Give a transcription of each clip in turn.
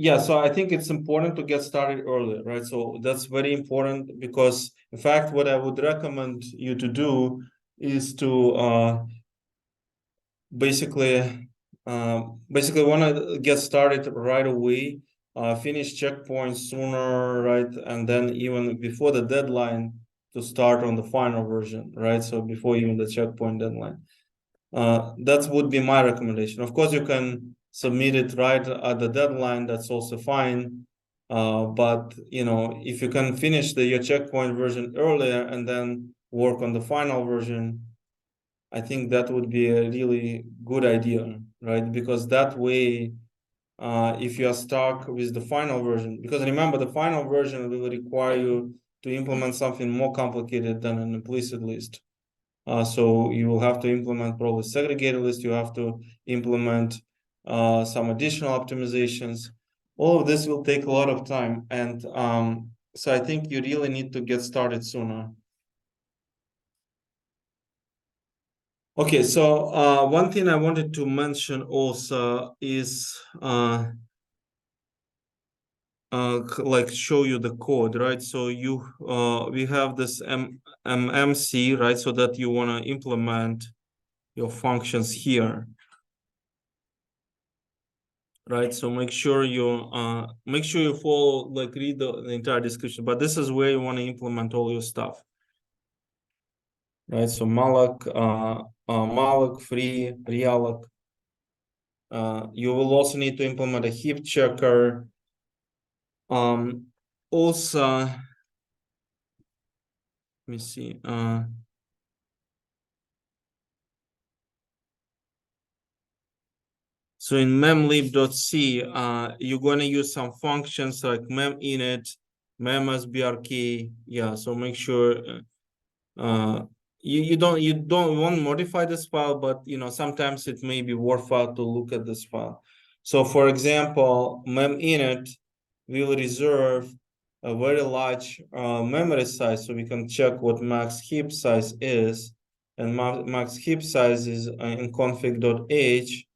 Yeah, so I think it's important to get started earlier, right? So that's very important because, in fact, what I would recommend you to do is to basically want to get started right away, finish checkpoints sooner, right? And then even before the deadline to start on the final version, right? So before even the checkpoint deadline. That would be my recommendation. Of course, you can submit it right at the deadline. That's also fine. But if you can finish your checkpoint version earlier and then work on the final version, I think that would be a really good idea, right? Because that way, if you are stuck with the final version, because remember, the final version will require you to implement something more complicated than an implicit list. So you will have to implement probably segregated list. You have to implement some additional optimizations. All of this will take a lot of time. And so I think you really need to get started sooner. Okay, so one thing I wanted to mention also is like show you the code, right? So we have this MMC, right? So that you want to implement your functions here, right? So make sure you follow, like, read the entire description, but this is where you want to implement all your stuff, right? So malloc, free, realloc. You will also need to implement a heap checker. Also, let me see. So in memlib.c, you're going to use some functions like meminit, memsbrk. Yeah, so make sure you don't want to modify this file, but sometimes it may be worthwhile to look at this file. So for example, meminit will reserve a very large memory size, so we can check what max heap size is, and max heap size is in config.h.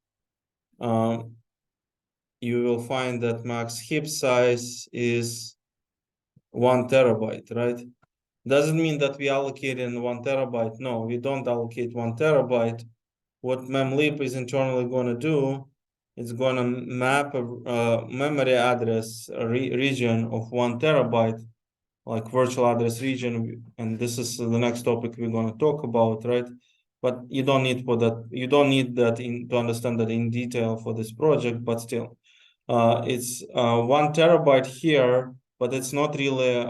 You will find that max heap size is 1 terabyte, right? Doesn't mean that we allocate in 1 terabyte. No, we don't allocate 1 terabyte. What memlib is internally going to do, it's going to map a memory address region of 1 terabyte, like virtual address region. And this is the next topic we're going to talk about, right? But you don't need to understand that in detail for this project, but still. It's 1 terabyte here, but it's not really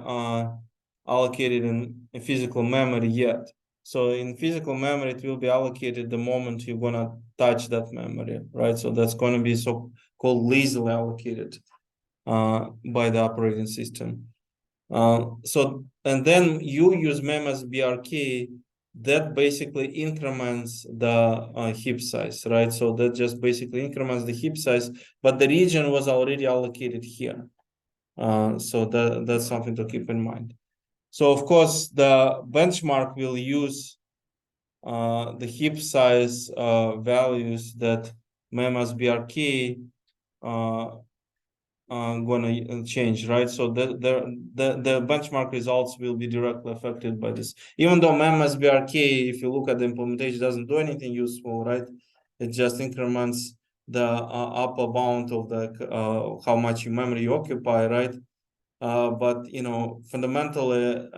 allocated in physical memory yet. So in physical memory, it will be allocated the moment you're gonna touch that memory, right? So that's going to be so-called lazily allocated by the operating system. And then you use memsbrk, that basically increments the heap size, right? So that just basically increments the heap size, but the region was already allocated here. So that's something to keep in mind. So of course, the benchmark will use the heap size values that memsbrk gonna change, right? So the benchmark results will be directly affected by this. Even though memsbrk, if you look at the implementation, doesn't do anything useful, right? It just increments the upper bound of the how much memory you occupy, right? But fundamentally,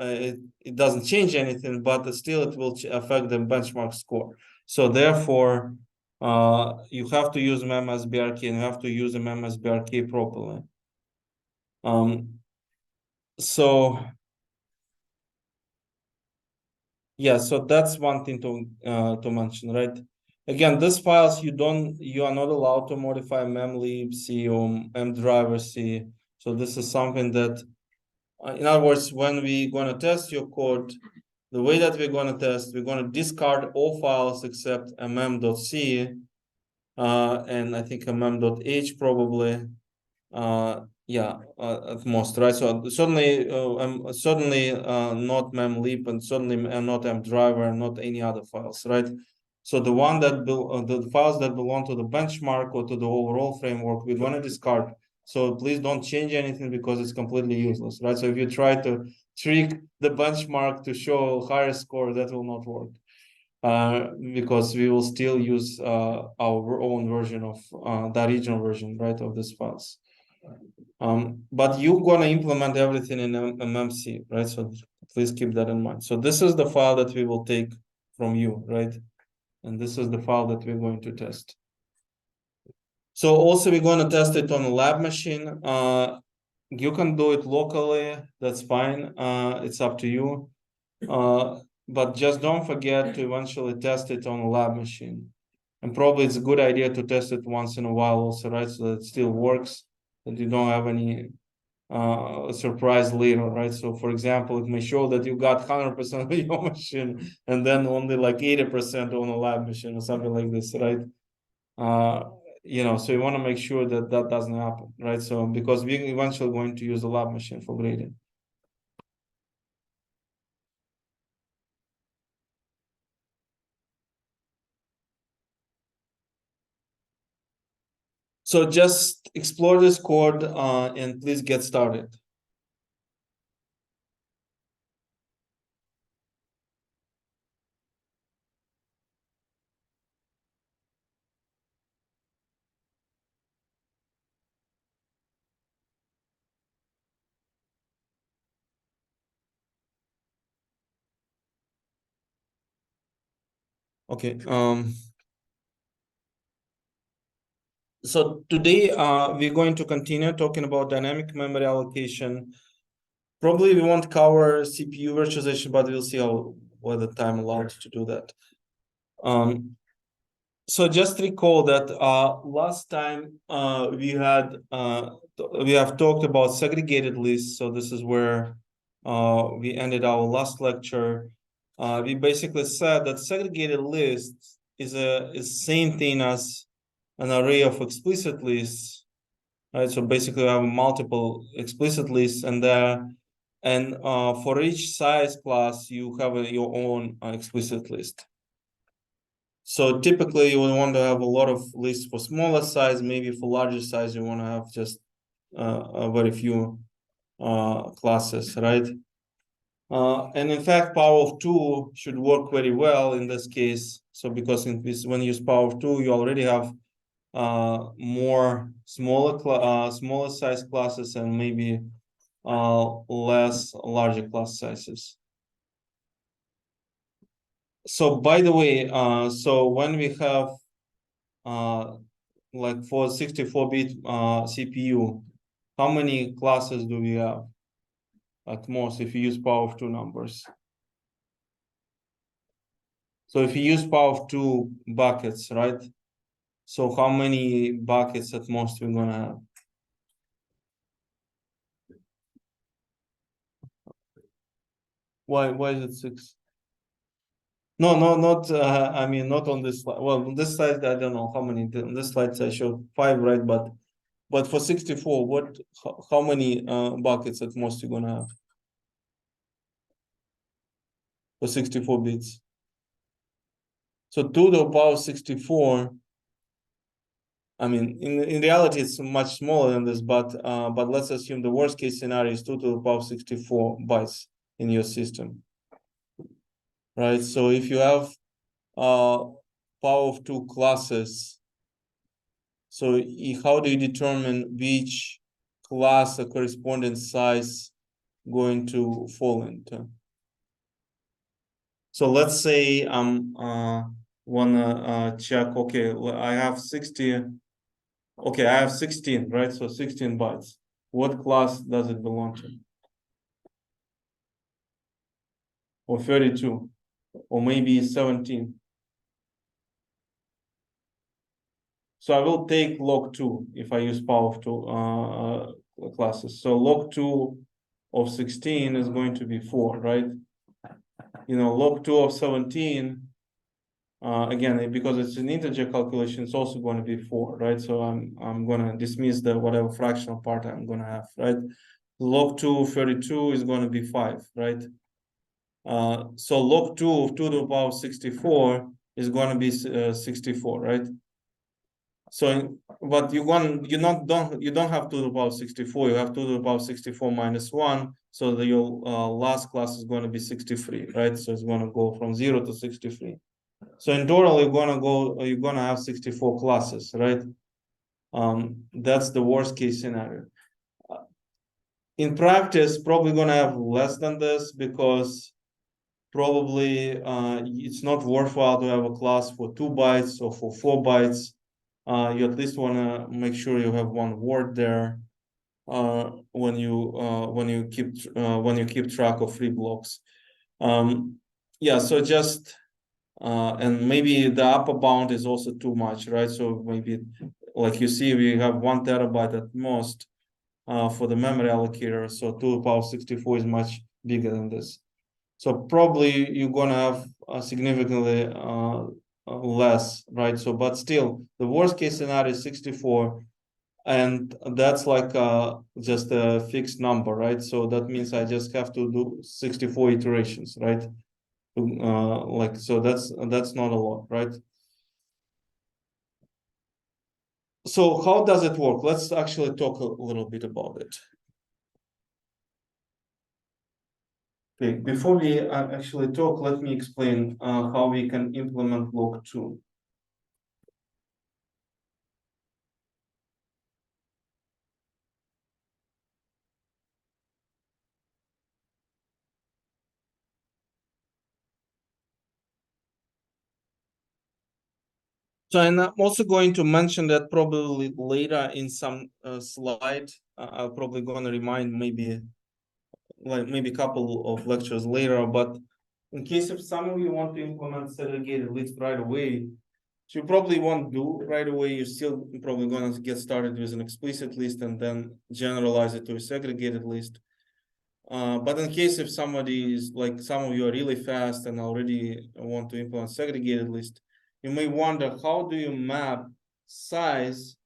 it doesn't change anything, but still it will affect the benchmark score. So therefore, you have to use memsbrk, and you have to use the memsbrk properly. So yeah, so that's one thing to mention, right? Again, these files you are not allowed to modify memlib.c or mdriver.c. So this is something that, in other words, when we're going to test your code, the way that we're going to test, we're going to discard all files except mm.c, and I think mm.h probably, at most, right? So certainly not memlib, and certainly not mdriver, and not any other files, right? So the one that the files that belong to the benchmark or to the overall framework, we're going to discard. So please don't change anything because it's completely useless, right? So if you try to trick the benchmark to show higher score, that will not work. Because we will still use our own version of the original version, right, of this files. But you're gonna implement everything in MMC, right? So please keep that in mind. So this is the file that we will take from you, right? And this is the file that we're going to test. So also we're going to test it on a lab machine. You can do it locally, that's fine. It's up to you. But just don't forget to eventually test it on a lab machine. And probably it's a good idea to test it once in a while also, right? So that it still works, that you don't have any surprise later, right? So for example, it may show that you got 100% on your machine and then only like 80% on a lab machine or something like this, right? So you want to make sure that that doesn't happen, right? So because we're eventually going to use the lab machine for grading. So just explore this code and please get started. Okay. So today we're going to continue talking about dynamic memory allocation. Probably we won't cover CPU virtualization, but we'll see how what the time allows to do that. So just recall that last time we have talked about segregated lists. So this is where we ended our last lecture. We basically said that segregated lists is same thing as an array of explicit lists, right? So basically, we have multiple explicit lists, and for each size class, you have your own explicit list. So typically, you would want to have a lot of lists for smaller size. Maybe for larger size, you want to have just a very few classes, right? And in fact, power of 2 should work very well in this case. So because when you use power of 2, you already have more smaller size classes and maybe less larger class sizes. So by the way, so when we have like for 64-bit CPU, how many classes do we have at most if you use power of 2 numbers? So if you use power of 2 buckets, right? So how many buckets at most we're gonna have? Why is it 6? No, not I mean not on this slide. Well, on this slide I don't know how many. On this slide I showed 5, right? But for 64, how many buckets at most you're gonna have for 64 bits? So 2 to the power 64. I mean, in reality, it's much smaller than this, but let's assume the worst case scenario is 2 to the power 64 bytes in your system, right? So if you have power of 2 classes, so how do you determine which class the corresponding size going to fall into? So let's say I'm wanna check. Okay, I have 60. Okay, I have 16, right? So 16 bytes. What class does it belong to? Or 32, or maybe 17. So I will take log2 if I use power of 2 classes. So log2 of 16 is going to be 4, right? Log2 of 17, again, because it's an integer calculation, it's also going to be 4, right? So I'm going to dismiss the whatever fractional part I'm going to have, right? Log2 of 32 is going to be 5, right? So log2 of 2 to the power 64 is going to be 64, right? So, but you don't have 2 to the power 64. You have 2 to the power 64 minus 1. So your last class is going to be 63, right? So it's going to go from 0 to 63. So in total, you're gonna have 64 classes, right? That's the worst case scenario. In practice, probably gonna have less than this because probably it's not worthwhile to have a class for 2 bytes or for 4 bytes. You at least wanna make sure you have one word there when you keep track of free blocks. Yeah, so just and maybe the upper bound is also too much, right? So maybe, like you see, we have 1 terabyte at most for the memory allocator. So 2 to the power 64 is much bigger than this. So probably you're gonna have significantly less, right? So, but still, the worst case scenario is 64, and that's like just a fixed number, right? So that means I just have to do 64 iterations, right? Like, so that's not a lot, right? So how does it work? Let's actually talk a little bit about it. Okay, before we actually talk, let me explain how we can implement log2. So I'm also going to mention that probably later in some slide, I'll probably going to remind maybe a couple of lectures later, but in case if some of you want to implement segregated list right away, so you probably won't do right away. You're still probably going to get started with an explicit list and then generalize it to a segregated list. But in case if somebody is like some of you are really fast and already want to implement segregated list, you may wonder how do you map size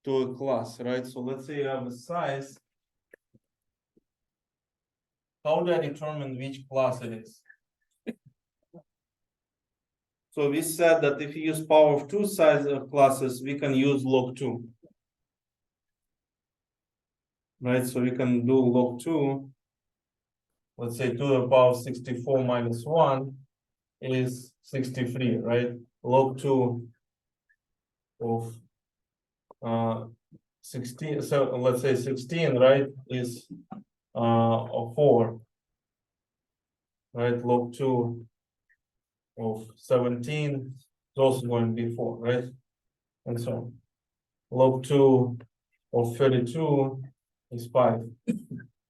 to a class, right? So let's say you have a size. How do I determine which class it is? So we said that if you use power of 2 size of classes, we can use log2. Right, so we can do log2. Let's say 2 to the power 64 minus 1 is 63, right? Log2 of 16, so let's say 16, right, is 4, right? Log2 of 17 is also going to be 4, right? And so on. Log2 of 32 is 5.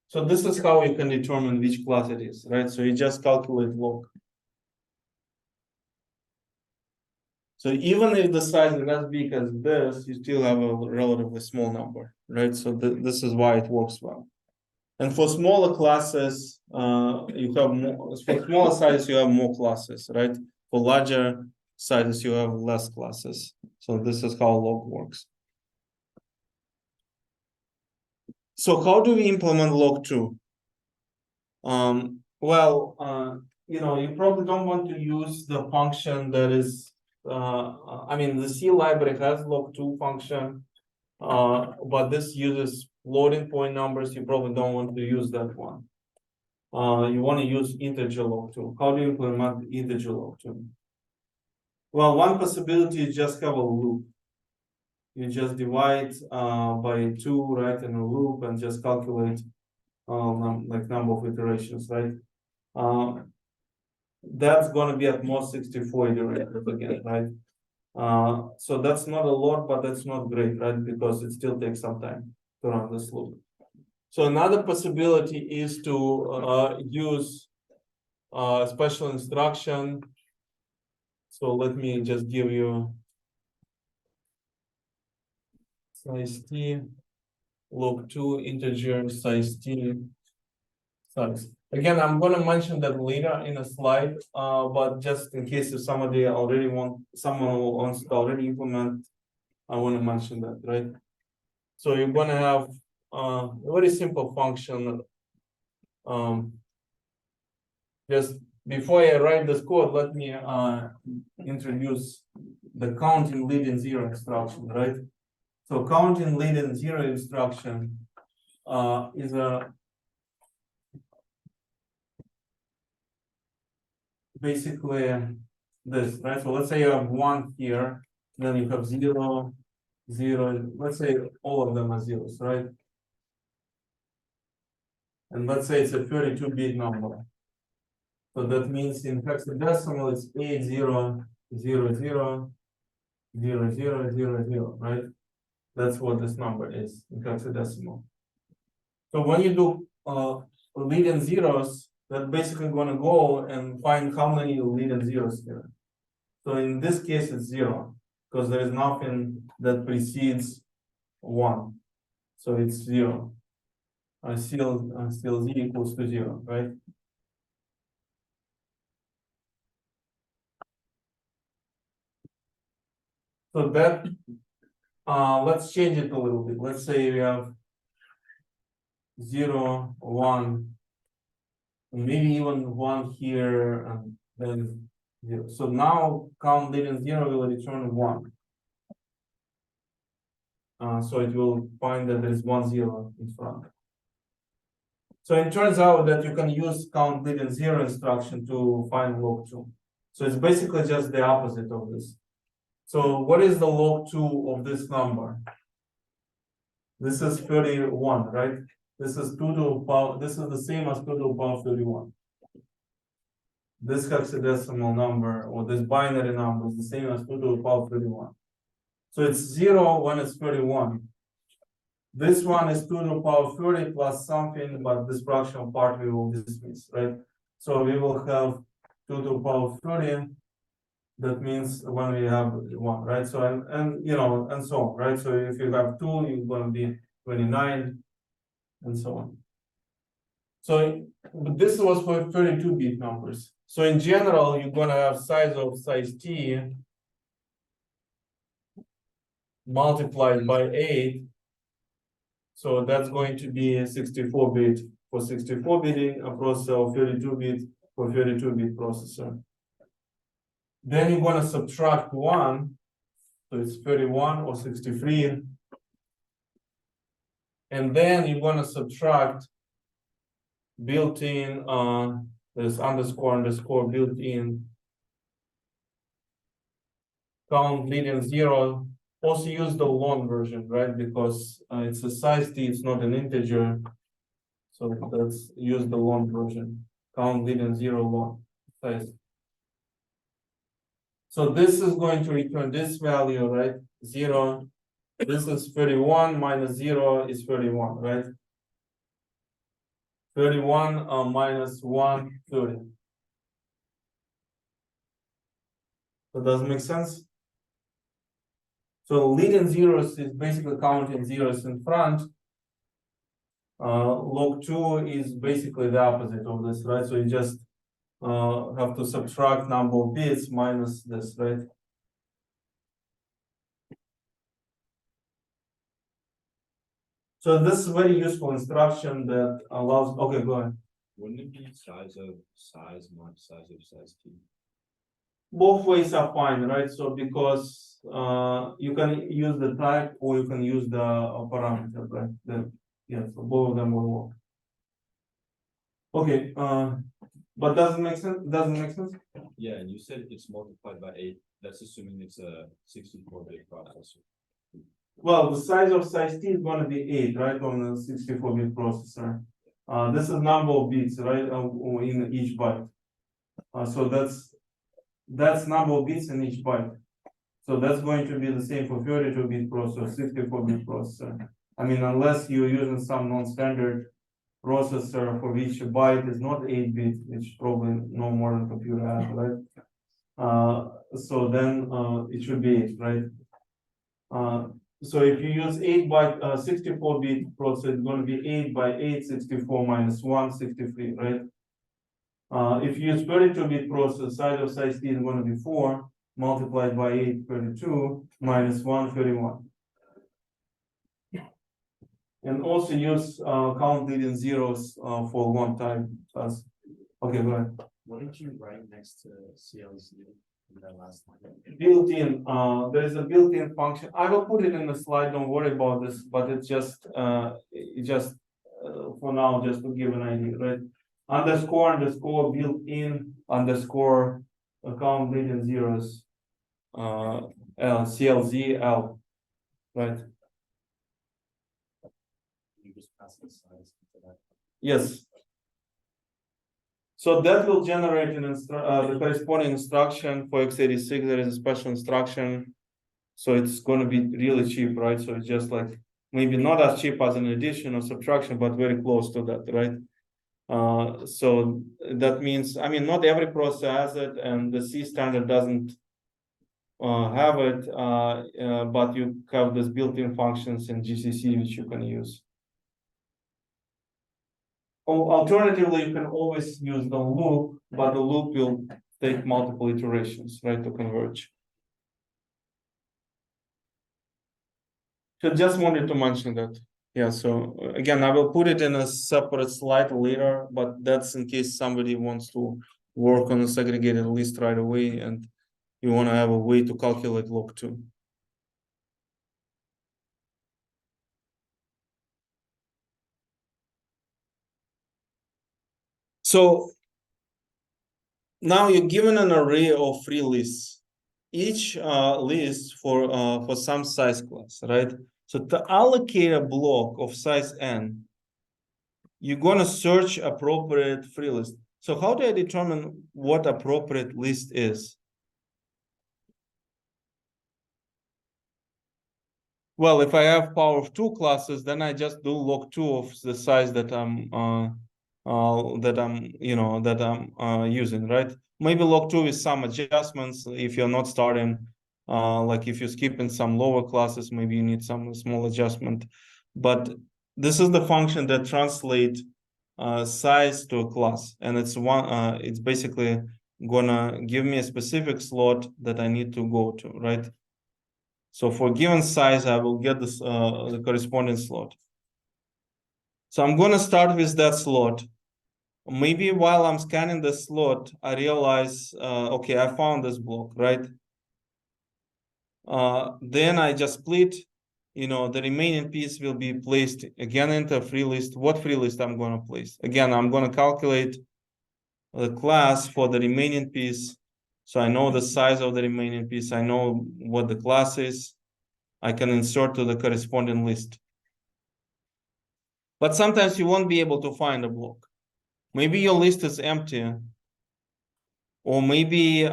So this is how you can determine which class it is, right? So you just calculate log. So even if the size is as big as this, you still have a relatively small number, right? So this is why it works well. And for smaller classes, you have more, for smaller sizes, you have more classes, right? For larger sizes, you have less classes. So this is how log works. So how do we implement log2? Well, you probably don't want to use the function that is, I mean, the C library has log2 function, but this uses floating point numbers. You probably don't want to use that one. You want to use integer log2. How do you implement integer log2? Well, one possibility is just have a loop. You just divide by 2, right, in a loop, and just calculate like number of iterations, right? That's going to be at most 64 iterations again, right? So that's not a lot, but that's not great, right? Because it still takes some time to run this loop. So another possibility is to use a special instruction. So let me just give you size t, log2 integer size t size. Again, I'm going to mention that later in a slide, but just in case if someone wants to already implement, I want to mention that, right? So you're going to have a very simple function. Just before I write this code, let me introduce the counting leading zero instruction, right? So counting leading zero instruction is a basically this, right? So let's say you have 1 here, then you have 0, 0. Let's say all of them are zeros, right? And let's say it's a 32-bit number. So that means in hexadecimal it's 80000000, right? That's what this number is in hexadecimal. So when you do leading zeros, that's basically going to go and find how many leading zeros here. So in this case, it's 0 because there is nothing that precedes 1. So it's 0. Still z equals to 0, right? So that let's change it a little bit. Let's say we have 0, 1, maybe even 1 here, and then 0. So now count leading 0 will return 1. So it will find that there is 1 0 in front. So it turns out that you can use count leading 0 instruction to find log 2. So it's basically just the opposite of this. So what is the log 2 of this number? This is 31, right? This is 2 to the power, this is the same as 2 to the power 31. This hexadecimal number or this binary number is the same as 2 to the power 31. So it's 0 when it's 31. This one is 2 to the power 30 plus something, but this fractional part we will dismiss, right? So we will have 2 to the power 30. That means when we have 1, right? So and you know, and so on, right? So if you have 2, you're going to be 29, and so on. So this was for 32-bit numbers. So in general, you're going to have size t multiplied by 8. So that's going to be 64-bit for 64-bit processor, or 32-bit for 32-bit processor. Then you're going to subtract 1, so it's 31 or 63. And then you're going to subtract built-in, there's underscore built-in count leading 0. Also use the long version, right? Because it's a size t, it's not an integer. So let's use the long version. Count leading 0 long size. So this is going to return this value, right? 0. This is 31 minus 0 is 31, right? 31 minus 1, 30. So does it make sense? So leading zeros is basically counting zeros in front. Log 2 is basically the opposite of this, right? So you just have to subtract number of bits minus this, right? So this is very useful instruction that allows, okay, go ahead. Wouldn't it be size of size not size of size t? Both ways are fine, right? So because you can use the type or you can use the parameter, right? Yeah, so both of them will work. Okay, but doesn't make sense? Doesn't make sense? Yeah, and you said it's multiplied by 8. That's assuming it's a 64-bit processor. Well, the size of size t is going to be 8, right, on the 64-bit processor. This is number of bits, right, in each byte. So that's number of bits in each byte. So that's going to be the same for 32-bit processor, 64-bit processor. I mean, unless you're using some non-standard processor for which a byte is not 8-bit, which probably no modern computer has, right? So then it should be 8, right? So if you use 8-byte 64-bit processor, it's going to be 8 by 8, 64 minus 1, 63, right? If you use 32-bit processor, size of size t is going to be 4 multiplied by 8, 32 minus 1, 31. And also use count leading zeros for one time. Okay, go ahead. What did you write next to CLZ in that last line? Built-in, there is a built-in function. I will put it in the slide, don't worry about this, but it's just, for now, just to give an idea, right? Underscore built-in underscore account reading zeros, CLZL, right? You just pass the size into that. Yes. So that will generate the corresponding instruction for x86. There is a special instruction. So it's going to be really cheap, right? So it's just like maybe not as cheap as an addition or subtraction, but very close to that, right? So that means, I mean, not every processor has it, and the C standard doesn't have it, but you have these built-in functions in GCC which you can use. Alternatively, you can always use the loop, but the loop will take multiple iterations, right, to converge. So just wanted to mention that. Yeah, so again, I will put it in a separate slide later, but that's in case somebody wants to work on a segregated list right away and you want to have a way to calculate log 2. So now you're given an array of free lists, each list for some size class, right? So to allocate a block of size n, you're gonna search appropriate free list. So how do I determine what appropriate list is? Well, if I have power of 2 classes, then I just do log 2 of the size that I'm using, right? Maybe log 2 with some adjustments if you're not starting, like if you're skipping some lower classes, maybe you need some small adjustment. But this is the function that translates size to a class, and it's basically gonna give me a specific slot that I need to go to, right? So for given size, I will get this the corresponding slot. So I'm going to start with that slot. Maybe while I'm scanning the slot, I realize, okay, I found this block, right? Then I just split, the remaining piece will be placed again into a free list. What free list I'm going to place? Again, I'm going to calculate the class for the remaining piece. So I know the size of the remaining piece. I know what the class is. I can insert to the corresponding list. But sometimes you won't be able to find a block. Maybe your list is empty. Or maybe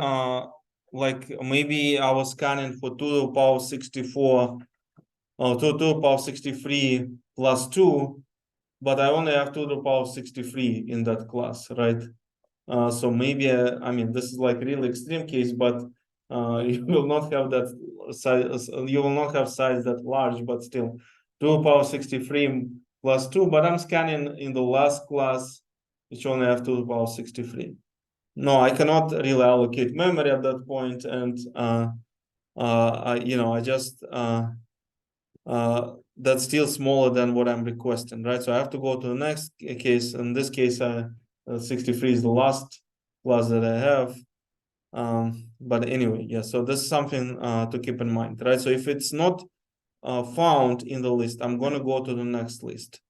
maybe I was scanning for 2 to the power 64 or 2 to the power 63 plus 2, but I only have 2 to the power 63 in that class, right? So maybe, I mean, this is like really extreme case, but you will not have that size, you will not have size that large, but still 2 to the power 63 plus 2, but I'm scanning in the last class, which only have 2 to the power 63. No, I cannot really allocate memory at that point, and I just that's still smaller than what I'm requesting, right? So I have to go to the next case. In this case, 63 is the last class that I have. But anyway, yeah, so this is something to keep in mind, right? So if it's not found in the list, I'm going to go to the next list.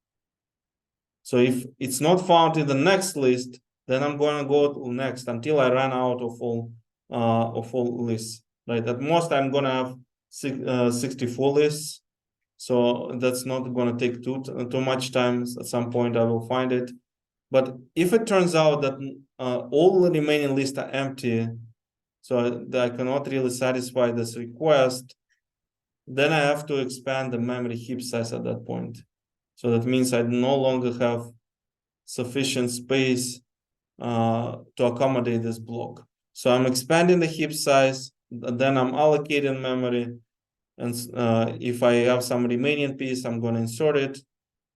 So if it's not found in the next list, then I'm going to go to next until I run out of all lists, right? At most, I'm going to have 64 lists. So that's not going to take too much time. At some point, I will find it. But if it turns out that all the remaining lists are empty, so I cannot really satisfy this request, then I have to expand the memory heap size at that point. So that means I no longer have sufficient space to accommodate this block. So I'm expanding the heap size, then I'm allocating memory. And if I have some remaining piece, I'm going to insert it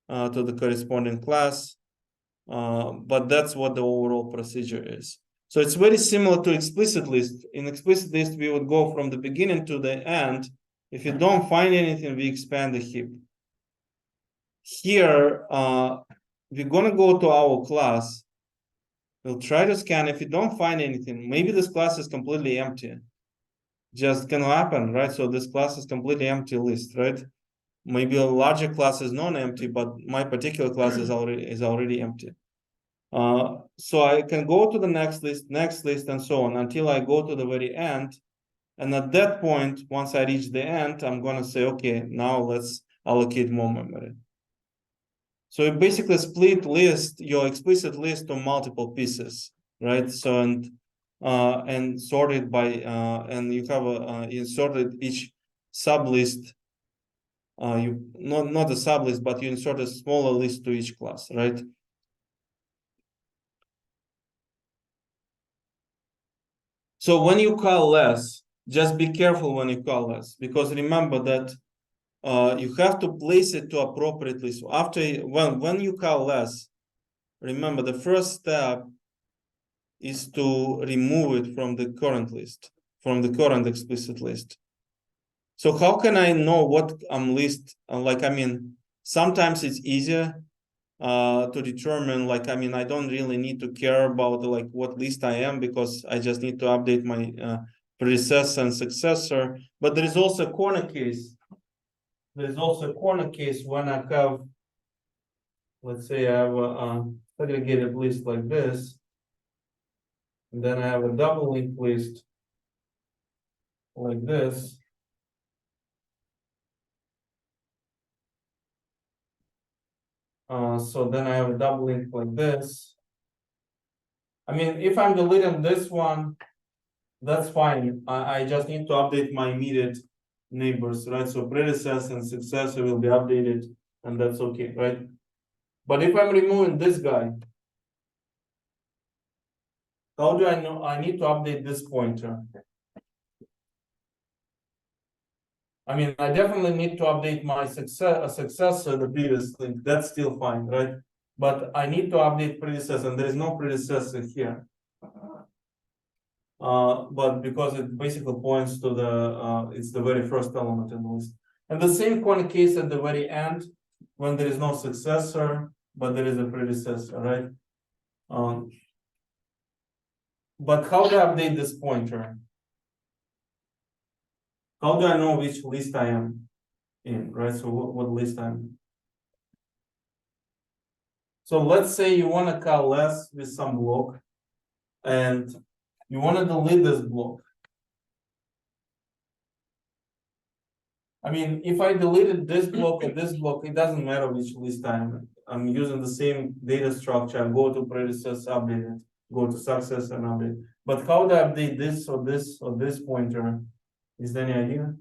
to the corresponding class. But that's what the overall procedure is. So it's very similar to explicit list. In explicit list, we would go from the beginning to the end. If you don't find anything, we expand the heap. Here, we're going to go to our class. We'll try to scan. If you don't find anything, maybe this class is completely empty. Just can happen, right? So this class is completely empty list, right? Maybe a larger class is non-empty, but my particular class is already empty. So I can go to the next list, and so on until I go to the very end. And at that point, once I reach the end, I'm gonna say, okay, now let's allocate more memory. So you basically split your explicit list to multiple pieces, right? So and sorted by and you have inserted each sublist. You not a sublist, but you insert a smaller list to each class, right? So when you call less, just be careful when you call less, because remember that you have to place it to appropriately. So after when you call less, remember the first step is to remove it from the current list, from the current explicit list. So how can I know what list? Like, I mean, sometimes it's easier to determine, like, I mean, I don't really need to care about like what list I am, because I just need to update my predecessor and successor. But there is also a corner case. There is also a corner case when I have, let's say I have a segregated list like this, and then I have a double linked list like this. So then I have a double link like this. I mean, if I'm deleting this one, that's fine. I just need to update my immediate neighbors, right? So predecessor and successor will be updated, and that's okay, right? But if I'm removing this guy, how do I know? I need to update this pointer. I mean, I definitely need to update my successor, the previous link. That's still fine, right? But I need to update predecessor, and there is no predecessor here. But because it basically points to it's the very first element in the list. And the same kind of case at the very end, when there is no successor, but there is a predecessor, right? But how do I update this pointer? How do I know which list I am in, right? So what list I'm in? So let's say you want to call less with some block, and you want to delete this block. I mean, if I deleted this block or this block, it doesn't matter which list I'm using the same data structure. I go to predecessor, update it, go to successor and update. But how do I update this or this pointer? Is there any idea?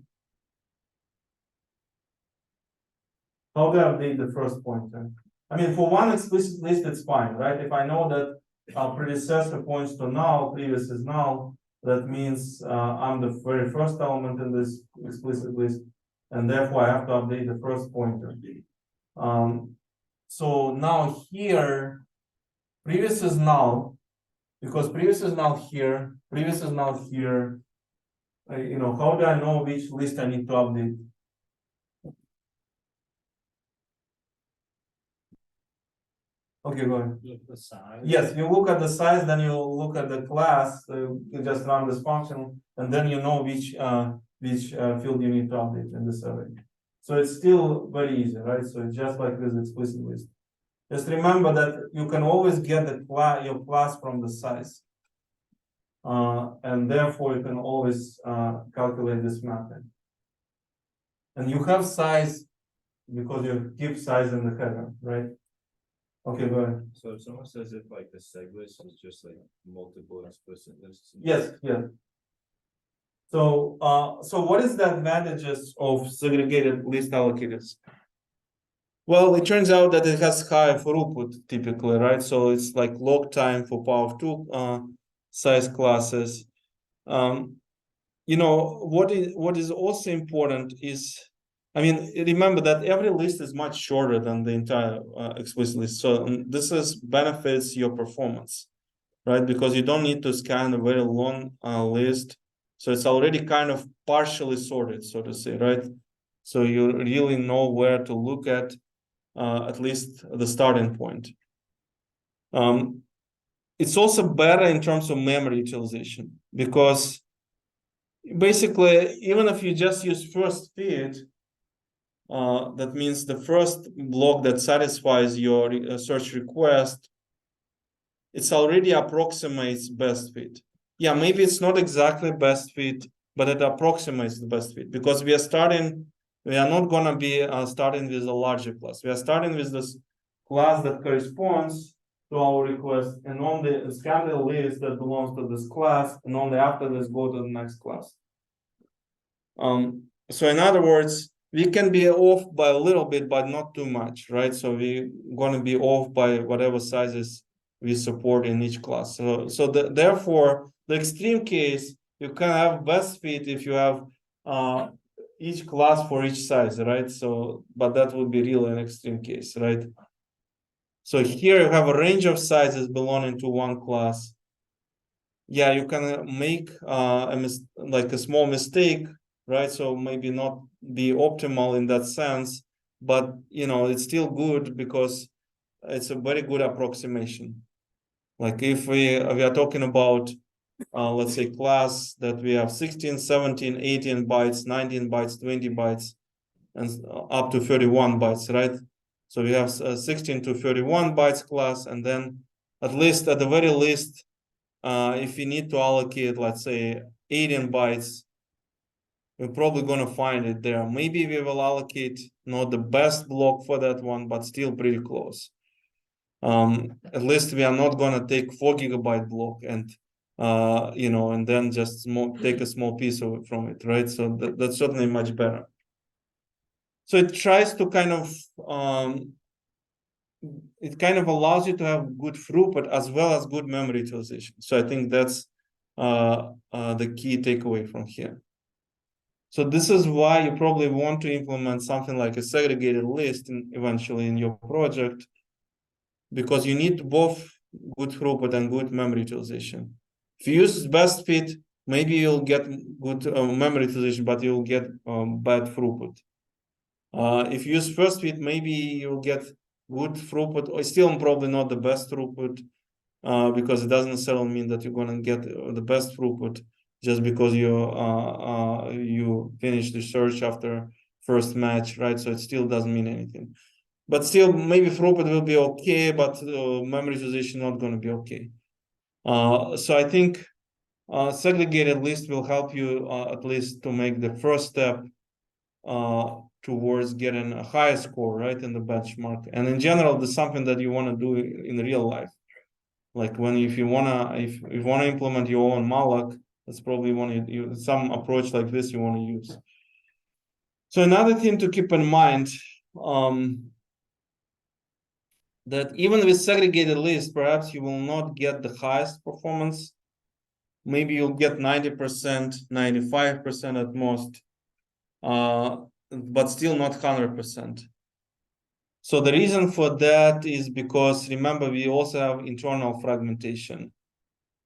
How do I update the first pointer? I mean, for one explicit list, it's fine, right? If I know that predecessor points to null, previous is null, that means I'm the very first element in this explicit list, and therefore I have to update the first pointer. So now here, previous is null, because previous is null here, previous is null here. How do I know which list I need to update? Okay, go ahead. Look at the size. Yes, you look at the size, then you look at the class, you just run this function, and then you know which field you need to update in this array. So it's still very easy, right? So it's just like this explicit list. Just remember that you can always get your class from the size. And therefore you can always calculate this mapping. And you have size because you keep size in the header, right? Okay, go ahead. So if someone says if like the seg list is just like multiple explicit lists. Yes, yeah. So what is the advantages of segregated list allocators? Well, it turns out that it has higher throughput typically, right? So it's like log time for power of 2 size classes. What is also important is, I mean, remember that every list is much shorter than the entire explicit list. So this benefits your performance, right? Because you don't need to scan a very long list. So it's already kind of partially sorted, so to say, right? So you really know where to look at least the starting point. it's also better in terms of memory utilization, because basically, even if you just use first fit, that means the first block that satisfies your search request, it's already approximates best fit. Yeah, maybe it's not exactly best fit, but it approximates the best fit, because we are not gonna be starting with a larger class. We are starting with this class that corresponds to our request, and only scan the list that belongs to this class, and only after this go to the next class. So in other words, we can be off by a little bit, but not too much, right? So we're going to be off by whatever sizes we support in each class. Therefore, the extreme case, you can have best fit if you have each class for each size, right? So, but that would be really an extreme case, right? So here you have a range of sizes belonging to one class. Yeah, you can make like a small mistake, right? So maybe not be optimal in that sense, but it's still good because it's a very good approximation. Like if we are talking about let's say class that we have 16, 17, 18 bytes, 19 bytes, 20 bytes, and up to 31 bytes, right? So we have 16 to 31 bytes class, and then at the very least, if you need to allocate, let's say 18 bytes, we're probably going to find it there. Maybe we will allocate not the best block for that one, but still pretty close. At least we are not going to take 4 gigabyte block and and then just take a small piece of it from it, right? So that's certainly much better. So it tries to kind of it kind of allows you to have good throughput as well as good memory utilization. So I think that's the key takeaway from here. So this is why you probably want to implement something like a segregated list eventually in your project, because you need both good throughput and good memory utilization. If you use best fit, maybe you'll get good memory utilization, but you'll get bad throughput. If you use first fit, maybe you'll get good throughput, or still probably not the best throughput, because it doesn't necessarily mean that you're going to get the best throughput just because you finish the search after first match, right? So it still doesn't mean anything. But still, maybe throughput will be okay, but memory utilization not going to be okay. So I think segregated list will help you at least to make the first step towards getting a higher score, right, in the benchmark. And in general, this is something that you want to do in real life. Like if you wanna implement your own malloc, that's probably some approach like this you want to use. So another thing to keep in mind, that even with segregated list, perhaps you will not get the highest performance. Maybe you'll get 90%, 95% at most, but still not 100%. So the reason for that is because, remember, we also have internal fragmentation.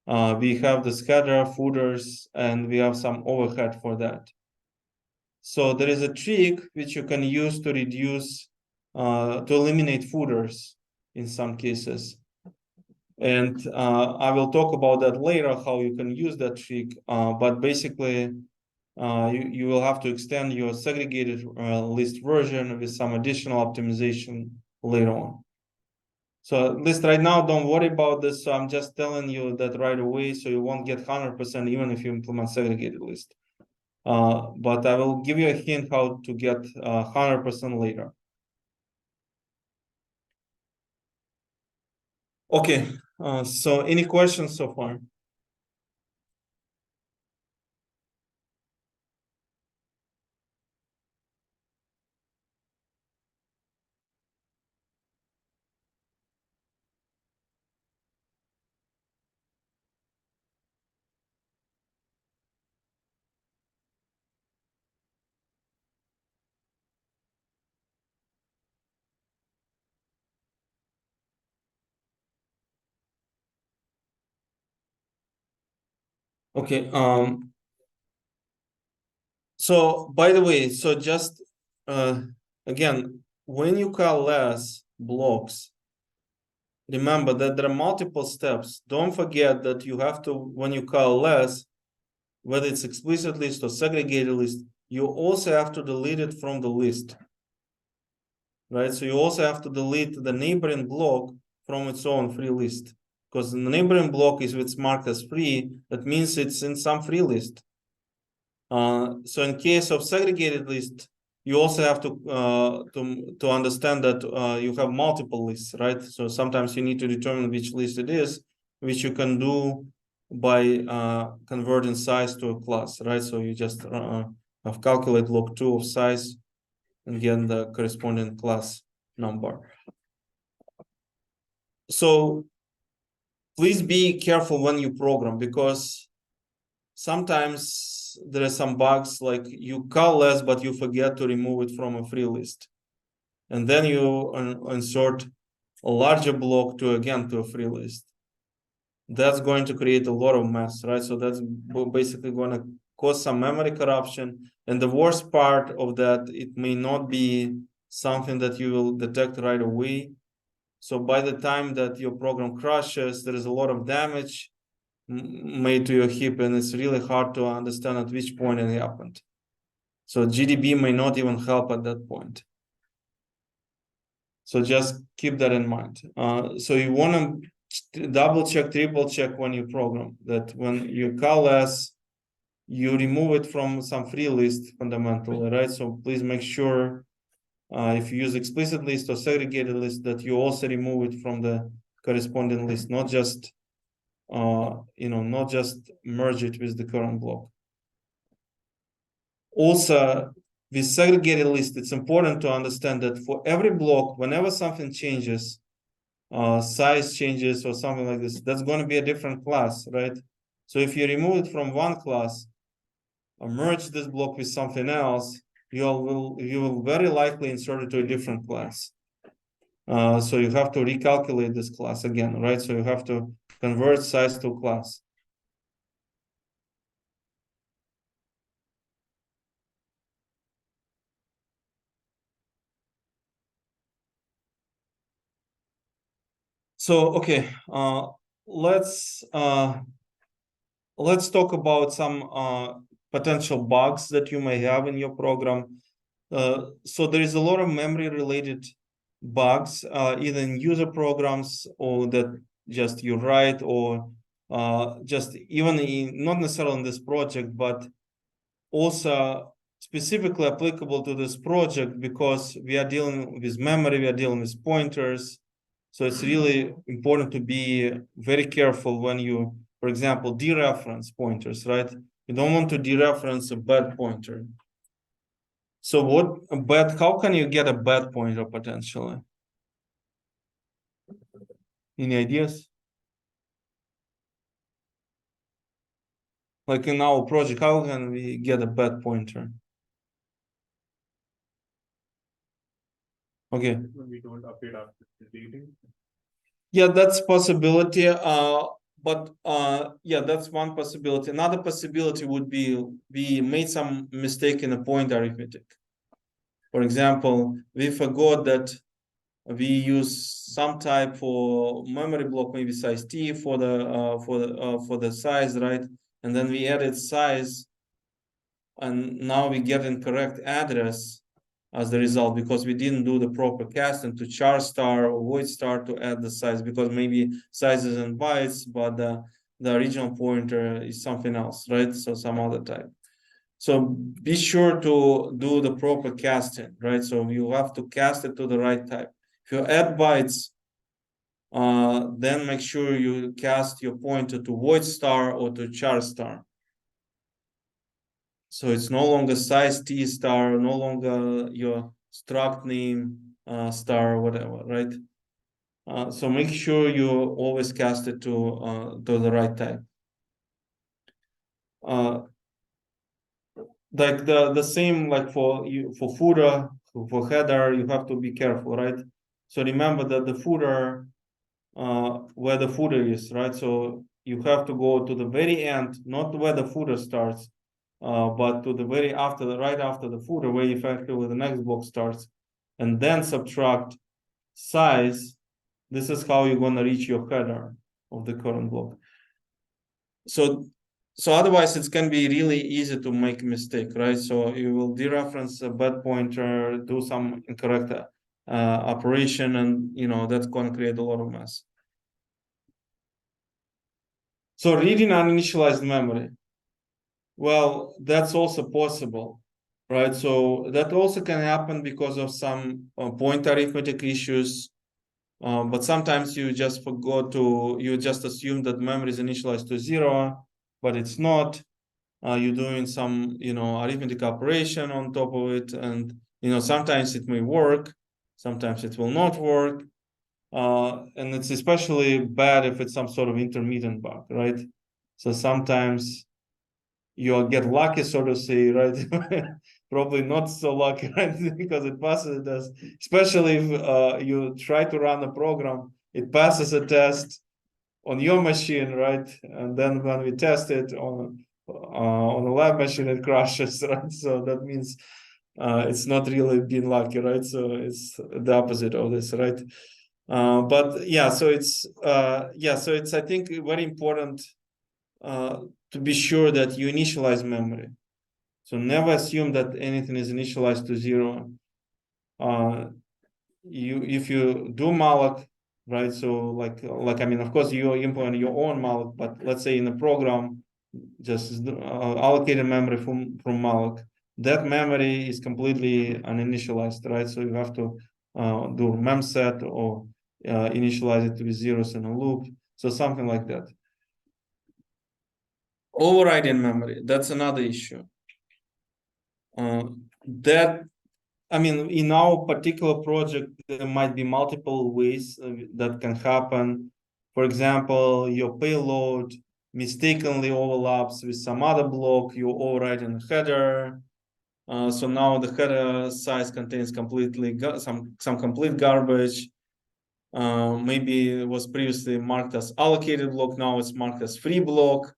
We have the scatter, footers, and we have some overhead for that. So there is a trick which you can use to reduce, to eliminate footers in some cases. And I will talk about that later, how you can use that trick. But basically, you will have to extend your segregated list version with some additional optimization later on. So at least right now, don't worry about this. So I'm just telling you that right away, so you won't get 100% even if you implement segregated list. But I will give you a hint how to get 100% later. Okay, so any questions so far? Okay, so by the way, so just again, when you coalesce blocks, remember that there are multiple steps. Don't forget that you have to, when you call less, whether it's explicit list or segregated list, you also have to delete it from the list, right? So you also have to delete the neighboring block from its own free list, because the neighboring block is, if it's marked as free, that means it's in some free list. So in case of segregated list, you also have to understand that you have multiple lists, right? So sometimes you need to determine which list it is, which you can do by converting size to a class, right? So you just have calculate log2 of size and get the corresponding class number. So please be careful when you program, because sometimes there are some bugs, like you call less, but you forget to remove it from a free list. And then you insert a larger block to a free list. That's going to create a lot of mess, right? So that's basically going to cause some memory corruption. And the worst part of that, it may not be something that you will detect right away. So by the time that your program crashes, there is a lot of damage made to your heap, and it's really hard to understand at which point it happened. So GDB may not even help at that point. So just keep that in mind. So you want to double check, triple check when you program, that when you call less, you remove it from some free list fundamentally, right? So please make sure if you use explicit list or segregated list, that you also remove it from the corresponding list, not just not just merge it with the current block. Also, with segregated list, it's important to understand that for every block, whenever something changes, size changes or something like this, that's going to be a different class, right? So if you remove it from one class, or merge this block with something else, you will very likely insert it to a different class. So you have to recalculate this class again, right? So you have to convert size to class. So okay, let's talk about some potential bugs that you may have in your program. So there is a lot of memory related bugs, either in user programs or that just you write, or just even in, not necessarily in this project, but also specifically applicable to this project, because we are dealing with memory, we are dealing with pointers. So it's really important to be very careful when you, for example, dereference pointers, right? You don't want to dereference a bad pointer. So how can you get a bad pointer potentially? Any ideas? Like in our project, how can we get a bad pointer? Okay. When we don't update after deleting. Yeah, that's possibility. Yeah, that's one possibility. Another possibility would be we made some mistake in the point arithmetic. For example, we forgot that we use some type for memory block, maybe size t for the size, right? And then we added size, and now we get incorrect address as the result, because we didn't do the proper casting to char star or void star to add the size, because maybe size is in bytes, but the original pointer is something else, right? So some other type. So be sure to do the proper casting, right? So you have to cast it to the right type. If you add bytes, then make sure you cast your pointer to void star or to char star. So it's no longer size t star, no longer your struct name star, whatever, right? So make sure you always cast it to the right type. Like the same, like for footer, for header, you have to be careful, right? So remember that the footer, where the footer is, right? So you have to go to the very end, not where the footer starts, but to the right after the footer, where effectively the next block starts, and then subtract size, This is how you're gonna reach your header of the current block. So otherwise it's can be really easy to make a mistake, right? So you will dereference a bad pointer, do some incorrect operation, and that's going to create a lot of mess. So reading uninitialized memory, well, that's also possible, right? So that also can happen because of some point arithmetic issues. But sometimes you just you just assume that memory is initialized to 0, but it's not. You're doing some, arithmetic operation on top of it, and sometimes it may work, sometimes it will not work, and it's especially bad if it's some sort of intermittent bug, right? So sometimes you'll get lucky, so to say, right? Probably not so lucky, right? Because it passes a test, especially if you try to run a program, it passes a test on your machine, right? And then when we test it on a lab machine, it crashes, right? So that means it's not really being lucky, right? So it's the opposite of this, right? But yeah, so it's I think very important to be sure that you initialize memory. So never assume that anything is initialized to 0. If you do malloc, right? So like I mean, of course you implement your own malloc, but let's say in a program, just allocated memory from malloc. That memory is completely uninitialized, right? So you have to do memset or initialize it with zeros in a loop. So something like that. Overriding memory, that's another issue. I mean, in our particular project, there might be multiple ways that can happen. For example, your payload mistakenly overlaps with some other block, you override in header. So now the header size contains completely some complete garbage. Maybe it was previously marked as allocated block, now it's marked as free block.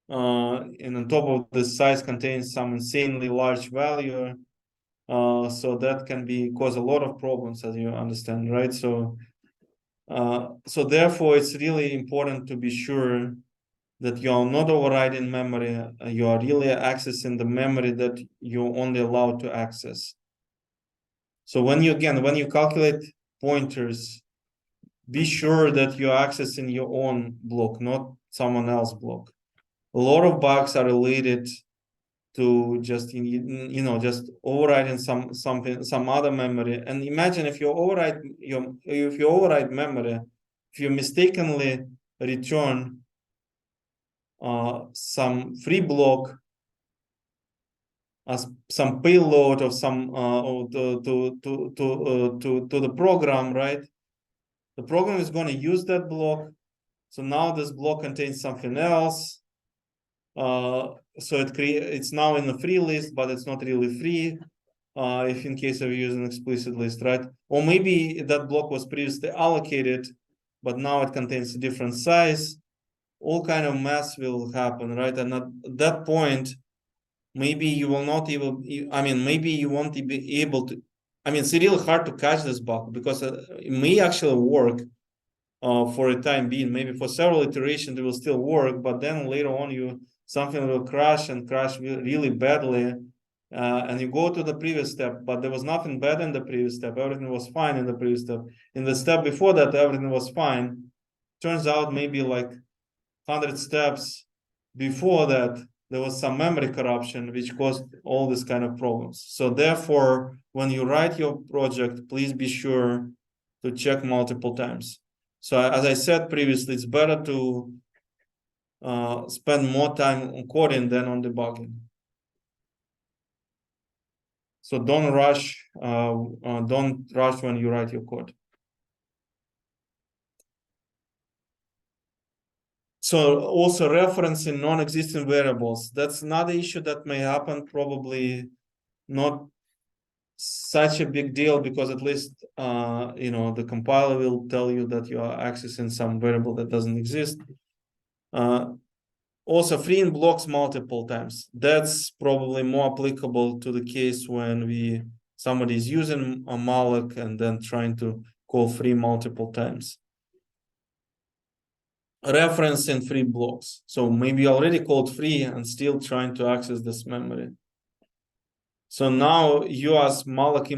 And on top of the size contains some insanely large value. So that can cause a lot of problems, as you understand, right? So therefore, it's really important to be sure that you are not overriding memory. You are really accessing the memory that you're only allowed to access. So when you calculate pointers, be sure that you're accessing your own block, not someone else's block. A lot of bugs are related to just just overriding some other memory. And imagine if you override memory, if you mistakenly return some free block as some payload of some to the program, right? The program is going to use that block. So now this block contains something else. So it's now in the free list, but it's not really free. If in case of using explicit list, right? Or maybe that block was previously allocated, but now it contains a different size. All kind of mess will happen, right? And at that point, maybe you will not even, I mean, maybe you won't be able to, I mean, it's really hard to catch this bug because it may actually work for a time being. Maybe for several iterations, it will still work, but then later on, something will crash and crash really badly. And you go to the previous step, but there was nothing bad in the previous step. Everything was fine in the previous step. In the step before that, everything was fine. Turns out maybe like 100 steps before that, there was some memory corruption, which caused all this kind of problems. So therefore, when you write your project, please be sure to check multiple times. So as I said previously, it's better to spend more time on coding than on debugging. So don't rush when you write your code. So also referencing non-existing variables. That's another issue that may happen, probably not such a big deal because at least the compiler will tell you that you are accessing some variable that doesn't exist. Also freeing blocks multiple times. That's probably more applicable to the case when somebody is using a malloc and then trying to call free multiple times. reference in free blocks. So maybe already called free and still trying to access this memory. So now you as malloc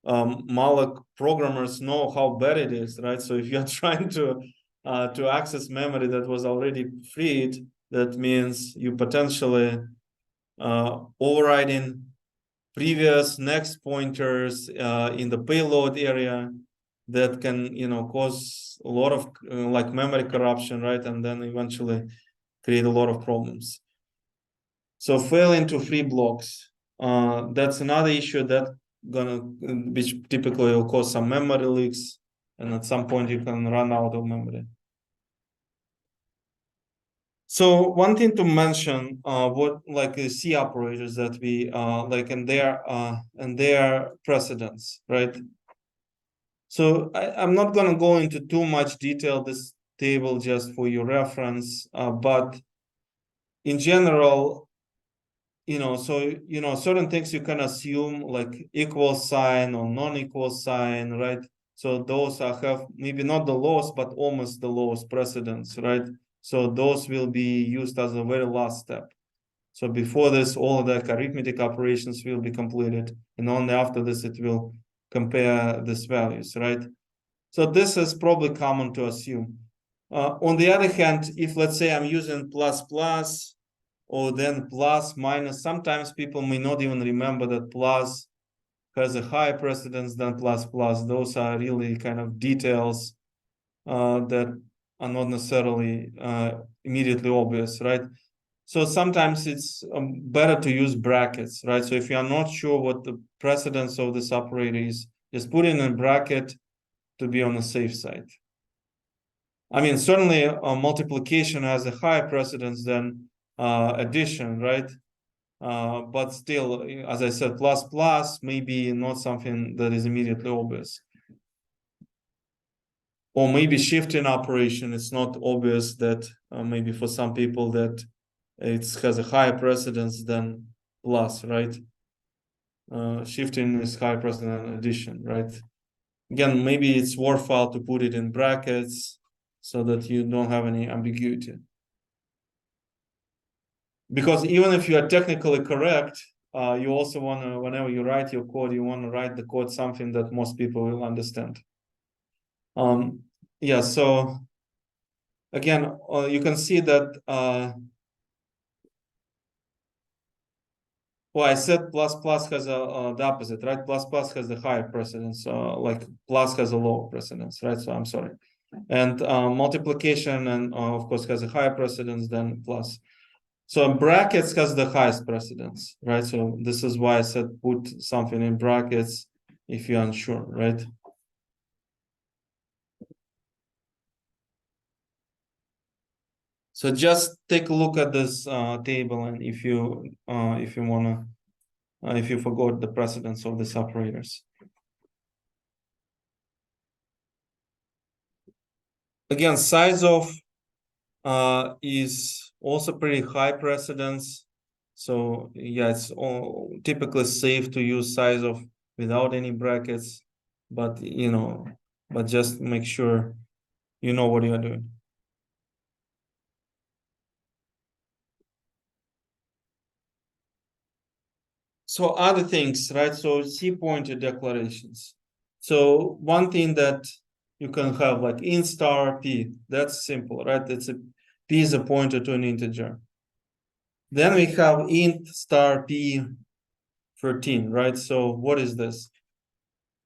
malloc programmers know how bad it is, right? So if you're trying to access memory that was already freed, that means you potentially overriding previous next pointers in the payload area that can, cause a lot of like memory corruption, right? And then eventually create a lot of problems. So fail into free blocks. That's another issue that which typically will cause some memory leaks, and at some point you can run out of memory. So one thing to mention, what like the C operators that we like and their precedence, right? So I'm not gonna go into too much detail this table just for your reference, but in general, certain things you can assume like equal sign or non-equal sign, right? So those have maybe not the lowest, but almost the lowest precedence, right? So those will be used as a very last step. So before this, all of the arithmetic operations will be completed, and only after this it will compare these values, right? So this is probably common to assume. On the other hand, if let's say I'm using plus plus, or then plus minus, sometimes people may not even remember that plus has a higher precedence than plus plus. Those are really kind of details that are not necessarily immediately obvious, right? So sometimes it's better to use brackets, right? So if you are not sure what the precedence of this operator is, just put in a bracket to be on the safe side. I mean, certainly multiplication has a higher precedence than addition, right? But still, as I said, plus plus may be not something that is immediately obvious. Or maybe shifting operation, it's not obvious that maybe for some people that it has a higher precedence than plus, right? Shifting is higher precedence than addition, right? Again, maybe it's worthwhile to put it in brackets so that you don't have any ambiguity. Because even if you are technically correct, you also want to, whenever you write your code, you want to write the code something that most people will understand. Yeah, so again, you can see that, well, I said plus plus has the opposite, right? Plus plus has the higher precedence, like plus has a lower precedence, right? So I'm sorry. And multiplication, and of course, has a higher precedence than plus. So brackets has the highest precedence, right? So this is why I said put something in brackets if you're unsure, right? So just take a look at this table, and if you wanna, if you forgot the precedence of these operators. Again, size of is also pretty high precedence. So yeah, it's all typically safe to use size of without any brackets, but but just make sure you know what you are doing. So other things, right? So C pointer declarations. So one thing that you can have like int star p, that's simple, right? It's p is a pointer to an integer. Then we have int star p13, right? So what is this?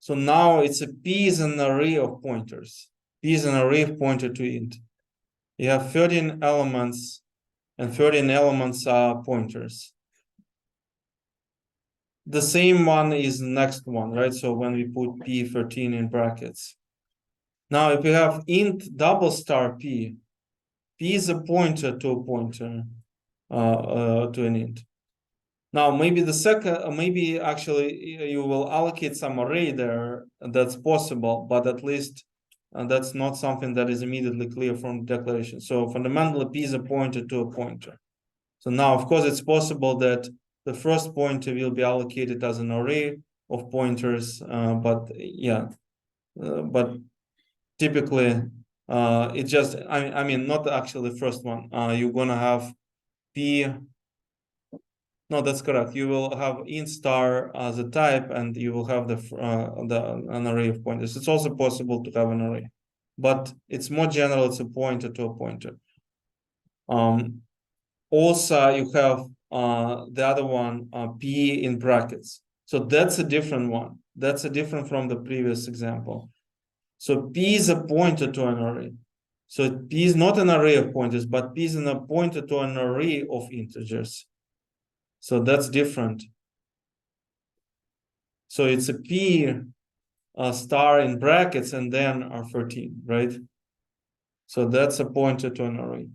So now it's p is an array of pointers. P is an array of pointer to int. You have 13 elements, and 13 elements are pointers. The same one is next one, right? So when we put p13 in brackets. Now, if we have int double star p is a pointer to a pointer, to an int. Now, maybe the second, maybe actually you will allocate some array there. That's possible, but at least that's not something that is immediately clear from the declaration. So fundamentally, p is a pointer to a pointer. So now, of course, it's possible that the first pointer will be allocated as an array of pointers, but yeah, but typically It just, I mean, not actually the first one. You're gonna have P. No, that's correct. You will have int star as a type, and you will have an array of pointers. It's also possible to have an array, but it's more general. It's a pointer to a pointer. Also, you have the other one, P in brackets. So that's a different one. That's a different from the previous example. So P is a pointer to an array. So P is not an array of pointers, but P is a pointer to an array of integers. So that's different. So it's a P star in brackets and then R13, right? So that's a pointer to an array.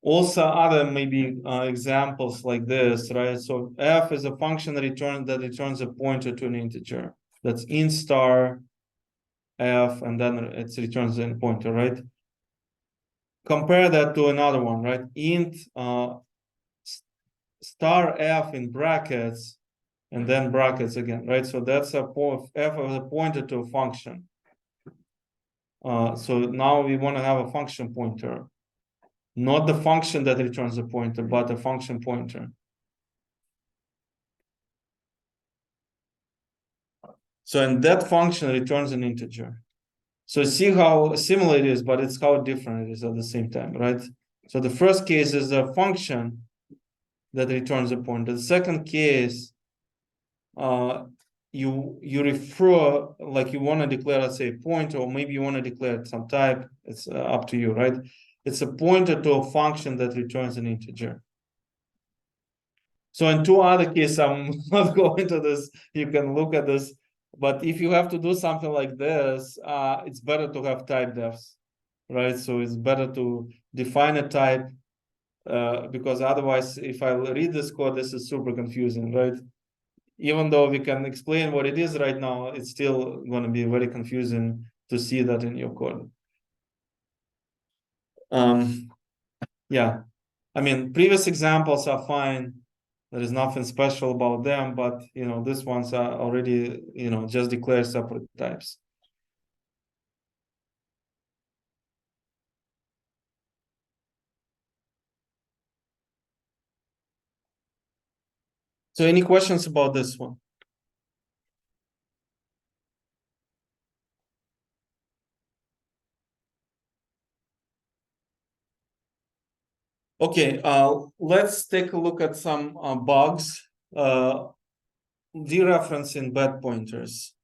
Also, other maybe examples like this, right? So f is a function that returns a pointer to an integer. That's int star f, and then it returns a pointer, right? Compare that to another one, right? Int star f in brackets, and then brackets again, right? So that's f is a pointer to a function. So now we want to have a function pointer. Not the function that returns a pointer, but a function pointer. So and that function returns an integer. So see how similar it is, but it's how different it is at the same time, right? So the first case is a function that returns a pointer. The second case, you refer, like you want to declare, let's say, a pointer, or maybe you want to declare some type. It's up to you, right? It's a pointer to a function that returns an integer. So in two other cases, I'm not going to this. You can look at this. But if you have to do something like this, it's better to have type defs, right? So it's better to define a type, because otherwise, if I read this code, this is super confusing, right? Even though we can explain what it is right now, it's still going to be very confusing to see that in your code. Yeah, I mean, previous examples are fine. There is nothing special about them, but these ones are already just declare separate types. So any questions about this one? Okay, let's take a look at some bugs, dereferencing bad pointers.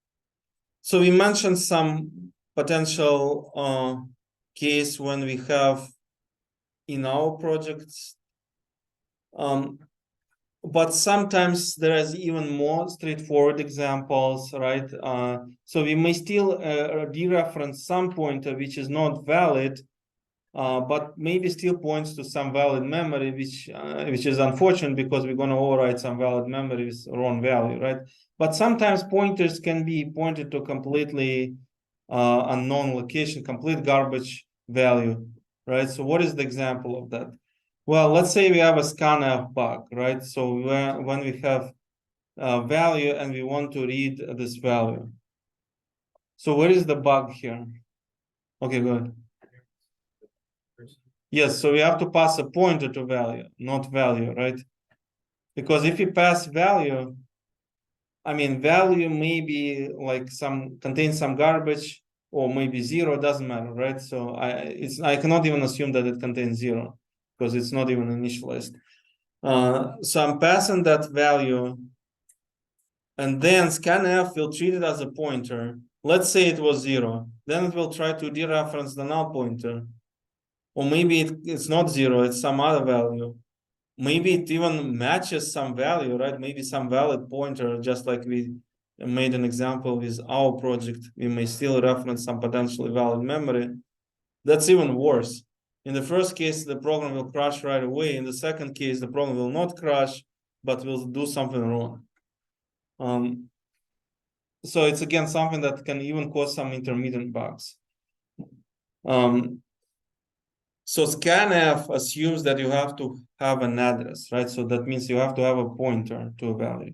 So we mentioned some potential case when we have in our projects, but sometimes there is even more straightforward examples, right? So we may still dereference some pointer which is not valid, but maybe still points to some valid memory, which is unfortunate because we're going to overwrite some valid memory with wrong value, right? But sometimes pointers can be pointed to completely unknown location, complete garbage value, right? So what is the example of that? Well, let's say we have a scanf bug, right? So when we have value and we want to read this value. So where is the bug here? Okay, go ahead. Yes, so we have to pass a pointer to value, not value, right? Because if you pass value, I mean, value may be like contains some garbage, or maybe zero, doesn't matter, right? So I cannot even assume that it contains zero because it's not even initialized. So I'm passing that value, and then scanf will treat it as a pointer. Let's say it was zero. Then it will try to dereference the null pointer. Or maybe it's not zero, it's some other value. Maybe it even matches some value, right? Maybe some valid pointer, just like we made an example with our project. We may still reference some potentially valid memory. That's even worse. In the first case, the program will crash right away. In the second case, the program will not crash, but will do something wrong. So it's again something that can even cause some intermittent bugs. So scanf assumes that you have to have an address, right? So that means you have to have a pointer to a value.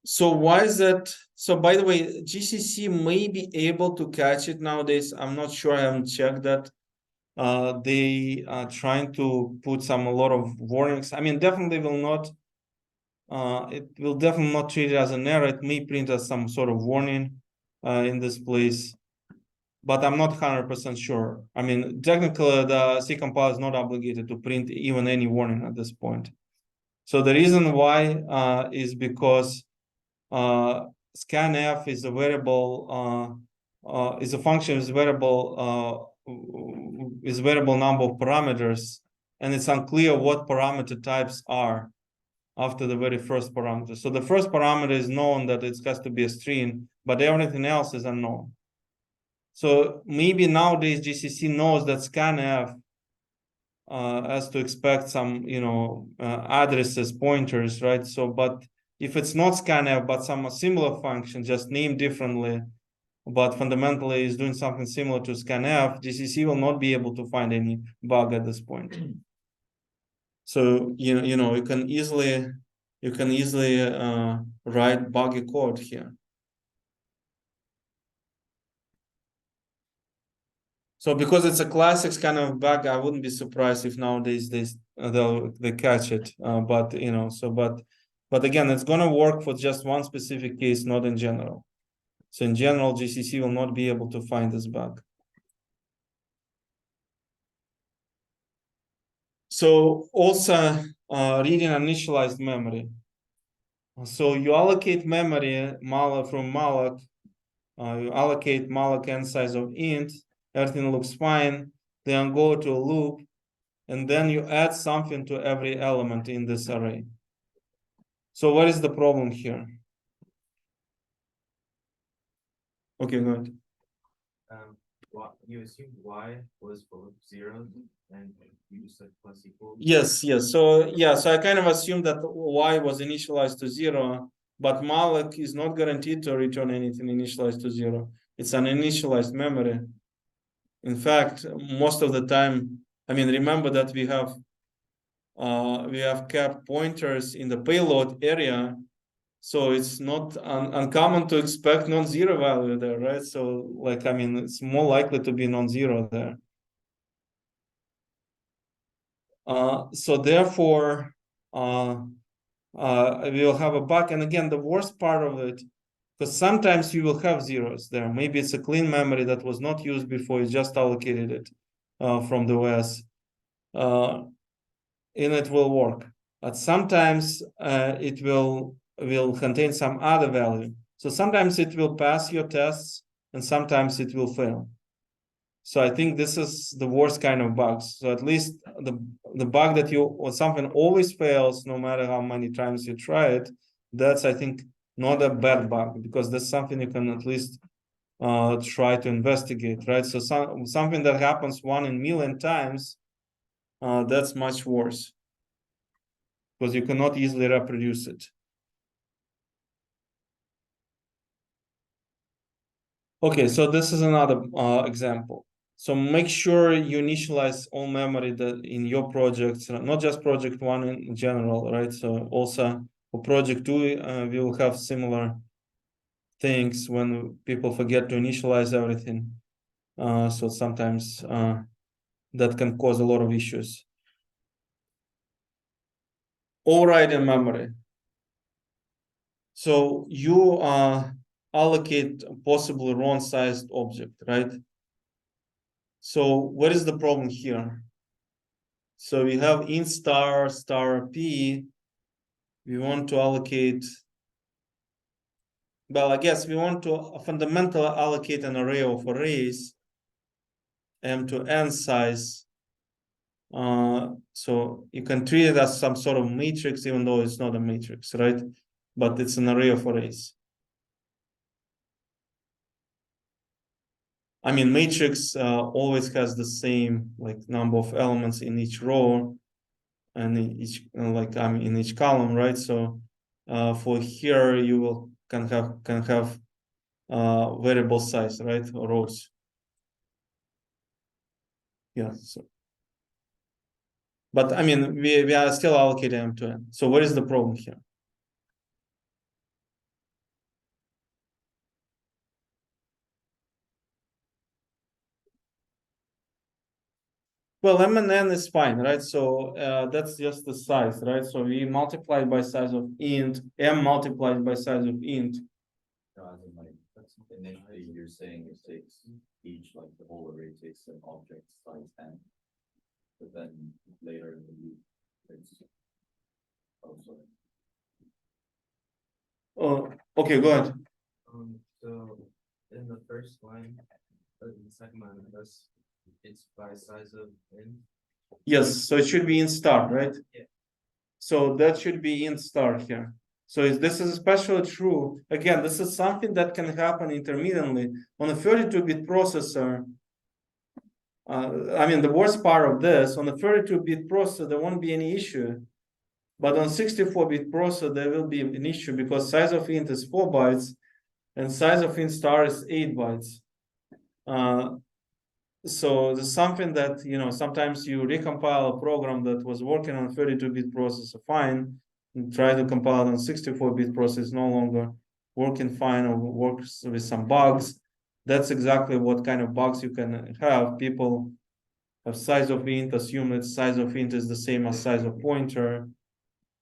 So why is that? So by the way, GCC may be able to catch it nowadays. I'm not sure. I haven't checked that. They are trying to put a lot of warnings. I mean, definitely will not. It will definitely not treat it as an error. It may print as some sort of warning in this place, but I'm not 100% sure. I mean, technically, the C compiler is not obligated to print even any warning at this point. So the reason why is because scanf is a variable, is a function is variable number of parameters, and it's unclear what parameter types are after the very first parameter. So the first parameter is known that it has to be a string, but everything else is unknown. So maybe nowadays GCC knows that scanf has to expect some, addresses, pointers, right? So, but if it's not scanf, but some similar function, just named differently, but fundamentally is doing something similar to scanf, GCC will not be able to find any bug at this point. So you can easily write buggy code here. So because it's a classics kind of bug, I wouldn't be surprised if nowadays they catch it. But again, it's gonna work for just one specific case, not in general. So in general, GCC will not be able to find this bug. So also reading initialized memory. So you allocate memory from malloc. You allocate malloc n size of int. Everything looks fine. Then go to a loop, and then you add something to every element in this array. So what is the problem here? Okay, go ahead. You assumed y was both zeros and you said plus equal. Yes. So I kind of assumed that y was initialized to 0, but malloc is not guaranteed to return anything initialized to 0. It's an initialized memory. In fact, most of the time, I mean, remember that we have kept pointers in the payload area, so it's not uncommon to expect non-zero value there, right? So like, I mean, it's more likely to be non-zero there. So therefore, we will have a bug. And again, the worst part of it, because sometimes you will have zeros there. Maybe it's a clean memory that was not used before, you just allocated it from the OS. And it will work. But sometimes it will contain some other value. So sometimes it will pass your tests and sometimes it will fail. So I think this is the worst kind of bugs. So at least the bug that something always fails no matter how many times you try it, that's, I think, not a bad bug, because that's something you can at least try to investigate, right? So something that happens 1 in a million times, that's much worse, because you cannot easily reproduce it. Okay, so this is another example. So make sure you initialize all memory that in your projects, not just project 1 in general, right? So also for project 2, we will have similar things when people forget to initialize everything. So sometimes that can cause a lot of issues. Override memory. So you allocate possibly wrong-sized object, right? So what is the problem here? So we have int star p. We want to allocate, well, I guess we want to fundamentally allocate an array of arrays m to n size. So you can treat it as some sort of matrix, even though it's not a matrix, right? But it's an array of arrays. I mean, matrix always has the same like number of elements in each row and in each in each column, right? So for here you can have variable size, right? Or rows. Yeah. So, but I mean, we are still allocating m to n. So what is the problem here? Well, m and n is fine, right? So that's just the size, right? So we multiply by size of int, m multiplied by size of int. Initially, you're saying it takes each, like the whole array takes an object size n. But then later in the loop, it's. Oh, sorry. Okay, go ahead. So in the first line, in the second line, it's by size of n. Yes, so it should be int star, right? Yeah. So that should be int star here. So this is especially true. Again, this is something that can happen intermittently on a 32-bit processor. I mean, the worst part of this, on a 32-bit processor, there won't be any issue. But on 64-bit processor, there will be an issue because size of int is 4 bytes and size of int star is 8 bytes. So there's something that, you know, sometimes you recompile a program that was working on 32-bit processor fine and try to compile it on 64-bit processor, no longer working fine or works with some bugs. That's exactly what kind of bugs you can have. People have size of int, assume that size of int is the same as size of pointer,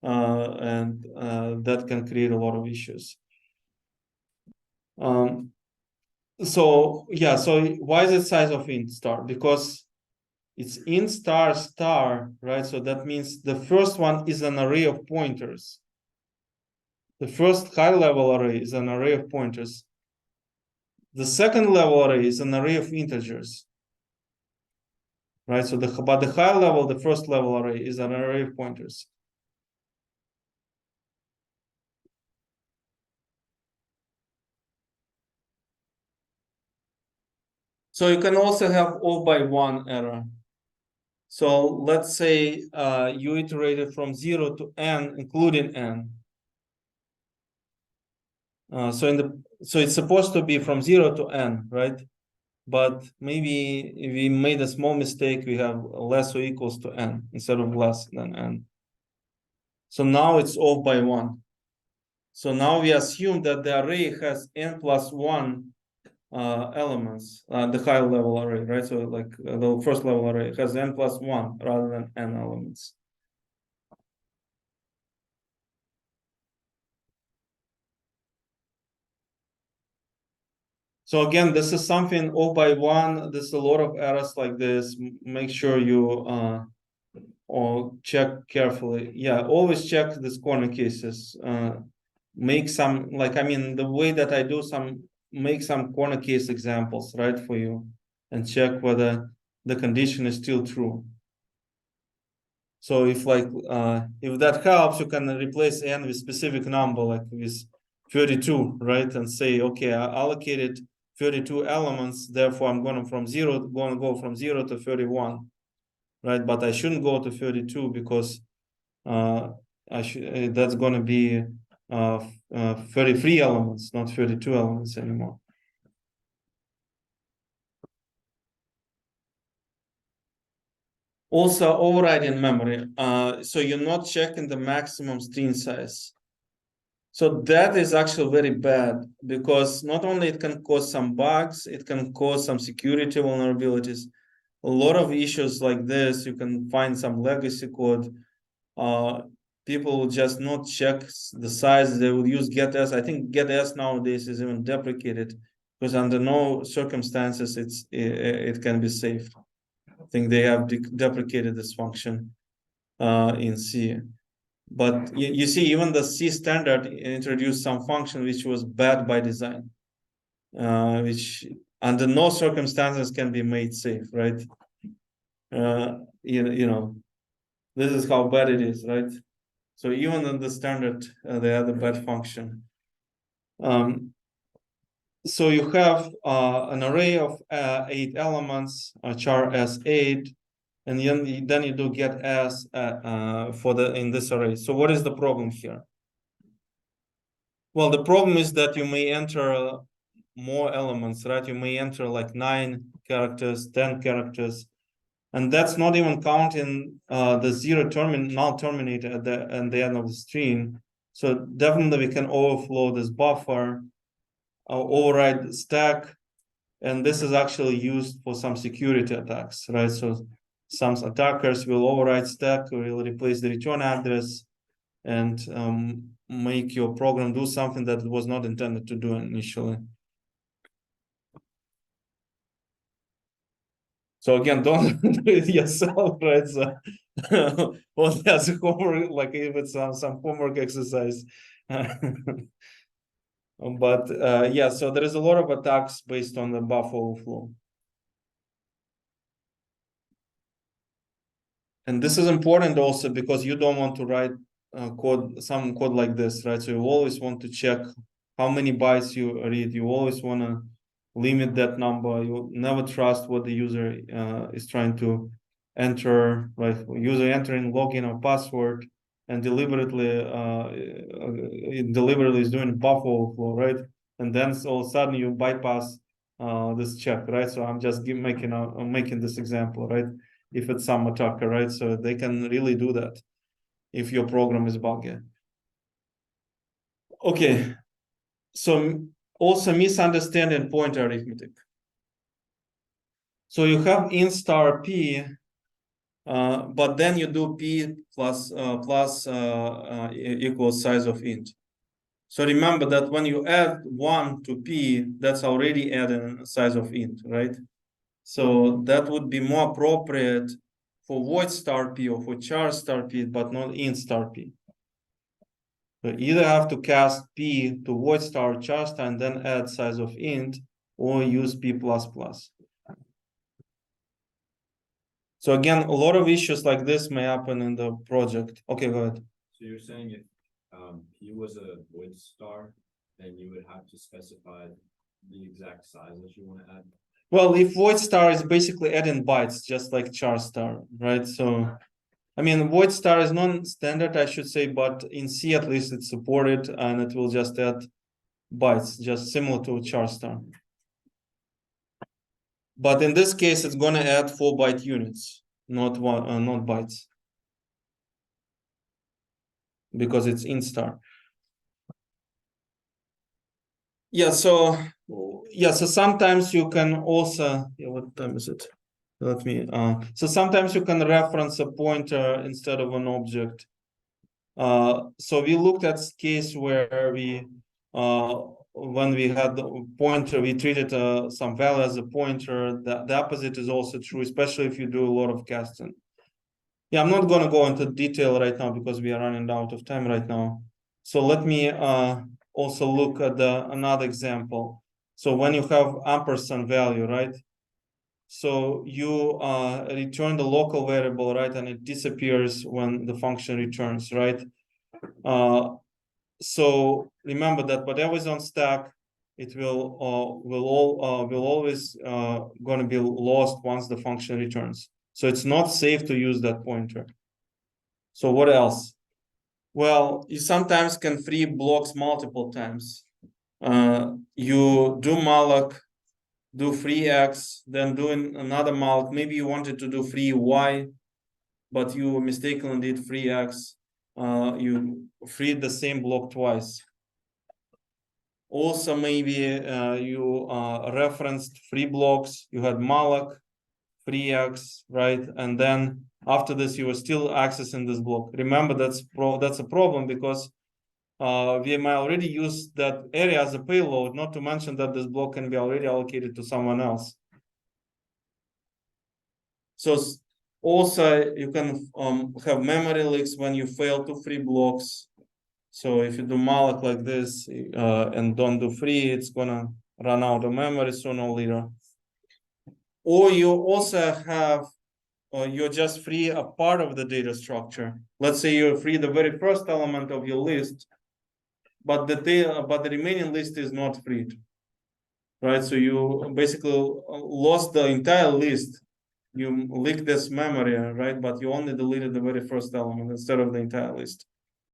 and that can create a lot of issues. So yeah, so why is it size of int star? Because it's int star star, right? So that means the first one is an array of pointers. The first high level array is an array of pointers. The second level array is an array of integers, right? So but the high level, the first level array is an array of pointers. So you can also have O by 1 error. So let's say you iterated from 0 to n, including n. So it's supposed to be from 0 to n, right? But maybe if we made a small mistake, we have less or equals to n instead of less than n. So now it's off by 1. So now we assume that the array has n plus 1 elements, the high level array, right? So like the first level array has n plus 1 rather than n elements. So again, this is something O by 1. There's a lot of errors like this. Make sure you or check carefully. Yeah, always check these corner cases. Make some, like, I mean, the way that I do make some corner case examples, right, for you, and check whether the condition is still true. So if if that helps, you can replace n with specific number, like with 32, right, and say, okay, I allocated 32 elements, therefore I'm going to go from 0 to 31, right? But I shouldn't go to 32 because that's going to be 33 elements, not 32 elements anymore. Also, overriding memory. So you're not checking the maximum string size. So that is actually very bad because not only it can cause some bugs, it can cause some security vulnerabilities. A lot of issues like this, you can find some legacy code. People will just not check the size. They will use getS. I think getS nowadays is even deprecated because under no circumstances it can be saved. I think they have deprecated this function in C. But you see, even the C standard introduced some function which was bad by design, which under no circumstances can be made safe, right? You know, this is how bad it is, right? So even in the standard, they have a bad function. So you have an array of 8 elements, char S8, and then you do get S in this array. So what is the problem here? Well, the problem is that you may enter more elements, right? You may enter like 9 characters, 10 characters, and that's not even counting the null terminator at the end of the string. So definitely we can overflow this buffer, override the stack, and this is actually used for some security attacks, right? So some attackers will override stack, will replace the return address, and make your program do something that it was not intended to do initially. So again, don't do it yourself, right? So only as a homework, like if it's some homework exercise. But yeah, so there is a lot of attacks based on the buffer overflow. And this is important also because you don't want to write some code like this, right? So you always want to check how many bytes you read. You always want to limit that number. You never trust what the user is trying to enter, right? User entering login or password and deliberately is doing buffer overflow, right? And then all of a sudden you bypass this check, right? So I'm just making this example, right? If it's some attacker, right? So they can really do that if your program is buggy. Okay, so also misunderstanding pointer arithmetic. So you have int star p, but then you do p plus equals size of int. So remember that when you add 1 to p, that's already adding size of int, right? So that would be more appropriate for void star p or for char star p, but not int star p. So either have to cast p to void star char star and then add size of int, or use p plus plus. So again, a lot of issues like this may happen in the project. Okay, go ahead. So you're saying if P was a void star, then you would have to specify the exact size that you want to add? Well, if void star is basically adding bytes, just like char star, right? So, I mean, void star is non-standard, I should say, but in C at least it's supported, and it will just add bytes, just similar to char star. But in this case, it's going to add 4-byte units, not bytes, because it's int star. Yeah, so sometimes you can also, what time is it? Let me so sometimes you can reference a pointer instead of an object. So we looked at case where we when we had the pointer, we treated some value as a pointer. The opposite is also true, especially if you do a lot of casting. Yeah, I'm not going to go into detail right now because we are running out of time right now. So let me also look at another example. So when you have ampersand value, right? So you return the local variable, right? And it disappears when the function returns, right? So remember that whatever is on stack, it will always going to be lost once the function returns. So it's not safe to use that pointer. So what else? Well, you sometimes can free blocks multiple times. You do malloc, do free x, then doing another malloc. Maybe you wanted to do free y, but you mistakenly did free x. You freed the same block twice. Also, maybe you referenced free blocks. You had malloc, free x, right? And then after this, you were still accessing this block. Remember, that's a problem because we might already use that area as a payload, not to mention that this block can be already allocated to someone else. So also you can have memory leaks when you fail to free blocks. So if you do malloc like this and don't do free, it's gonna run out of memory sooner or later. Or you also have you're just free a part of the data structure. Let's say you're free the very first element of your list, but the remaining list is not freed, right? So you basically lost the entire list. You leaked this memory, right? But you only deleted the very first element instead of the entire list.